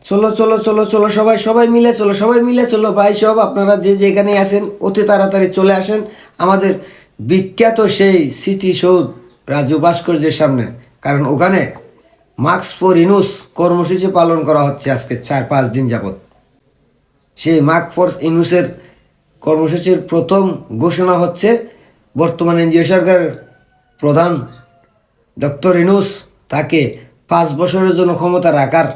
চলো চলো চলো চলো সবাই সবাই মিলে চলো, সবাই মিলে চলো ভাই। সব আপনারা যে যেখানে আছেন অতি তাড়াতাড়ি চলে আসেন আমাদের বিখ্যাত সেই স্মৃতিসৌধ রাজু ভাস্কর্যের সামনে। কারণ ওখানে মার্কস ফর ইনুস কর্মসূচি পালন করা হচ্ছে আজকে 4-5 দিন যাবৎ। সেই মার্ক ফর ইনুসের কর্মসূচির প্রথম ঘোষণা হচ্ছে বর্তমান এনজিও সরকারের প্রধান ডক্টর ইনুস তাকে 5 বছরের জন্য ক্ষমতা রাখার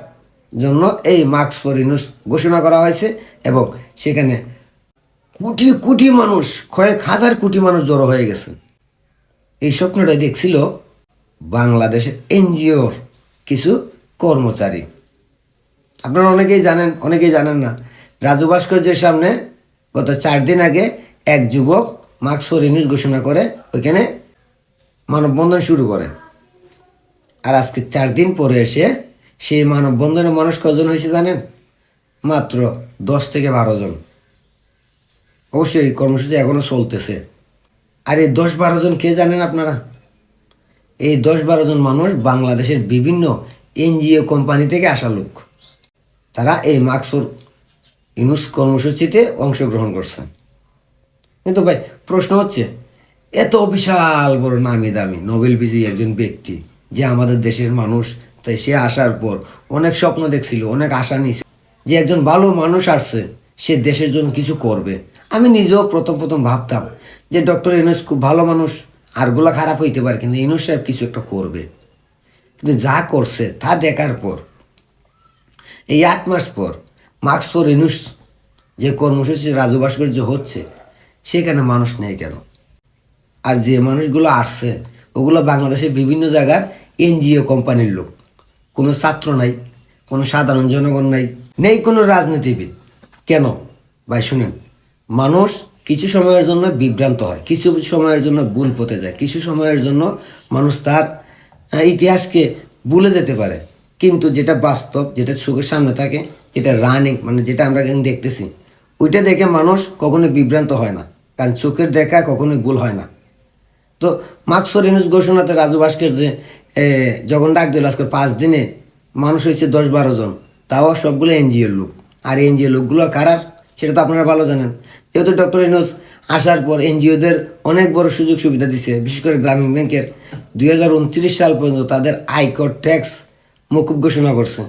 জন্য এই মার্কস ফর ইনুস ঘোষণা করা হয়েছে। এবং সেখানে কোটি কোটি মানুষ, কয়েক হাজার কোটি মানুষ জড়ো হয়ে গেছে। এই স্বপ্নটা দেখছিল বাংলাদেশের এনজিওর কিছু কর্মচারী। আপনারা অনেকেই জানেন, অনেকেই জানেন না। রাজু ভাস্কর্যের সামনে গত 4 দিন আগে এক যুবক মার্কস ফর ইনুস ঘোষণা করে ওইখানে মানববন্ধন শুরু করে। আর আজকে 4 দিন পরে এসে সেই মানববন্ধনে মানুষ কজন হয়েছে জানেন? মাত্র 10 থেকে 12 জন। অবশ্যই এই কর্মসূচি এখনও চলতেছে। আর এই 10-12 জন কে জানেন আপনারা? এই 10-12 জন মানুষ বাংলাদেশের বিভিন্ন এনজিও কোম্পানি থেকে আসা লোক। তারা এই মার্কস ফর ইনুস কর্মসূচিতে অংশগ্রহণ করছে। কিন্তু ভাই প্রশ্ন হচ্ছে, এত বিশাল বড় নামি দামি নোবেল বিজয়ী একজন ব্যক্তি, যে আমাদের দেশের মানুষ, তাই সে আসার পর অনেক স্বপ্ন দেখছিল, অনেক আশা নিয়েছিল যে একজন ভালো মানুষ আসছে, সে দেশের জন্য কিছু করবে। আমি নিজেও প্রথম প্রথম ভাবতাম যে ডক্টর ইউনূস খুব ভালো মানুষ, আরগুলা খারাপ হইতে পারে, কিন্তু ইউনূস সাহেব কিছু একটা করবে। কিন্তু যা করছে তা দেখার পর এই 8 মাস পর মার্কস ফর ইনুস যে কর্মসূচি রাজু ভাস্কর্য হচ্ছে, সেখানে মানুষ নেই কেন? আর যে মানুষগুলো আসছে ওগুলো বাংলাদেশের বিভিন্ন জায়গার এনজিও কোম্পানির লোক। কোনো ছাত্র নাই, কোনো সাধারণ জনগণ নাই, নেই কোনো রাজনীতিবিদ। কেন ভাই শুনেন, মানুষ কিছু সময়ের জন্য বিভ্রান্ত হয়, কিছু সময়ের জন্য ভুল পথে যায়, কিছু সময়ের জন্য মানুষ তার ইতিহাসকে ভুলে যেতে পারে। কিন্তু যেটা বাস্তব, যেটা চোখের সামনে থাকে, যেটা রানিং, মানে যেটা আমরা এখন দেখতেছি, ওইটা দেখে মানুষ কখনোই বিভ্রান্ত হয় না। কারণ চোখের দেখা কখনোই ভুল হয় না। তো মার্কস ফর ইনুস ঘোষণাতে রাজু ভাস্কর্যে যখন ডাক দিল আজকে 5 দিনে মানুষ হয়েছে 10-12 জন, তাও সবগুলো এনজিওর লোক। আর এনজিও লোকগুলো কারার সেটা তো আপনারা ভালো জানেন। যেহেতু ডক্টর ইনুস আসার পর এনজিওদের অনেক বড় সুযোগ সুবিধা দিছে, বিশেষ করে গ্রামীণ ব্যাংকের 2029 সাল পর্যন্ত তাদের আয়কর ট্যাক্স মকুব ঘোষণা করছে।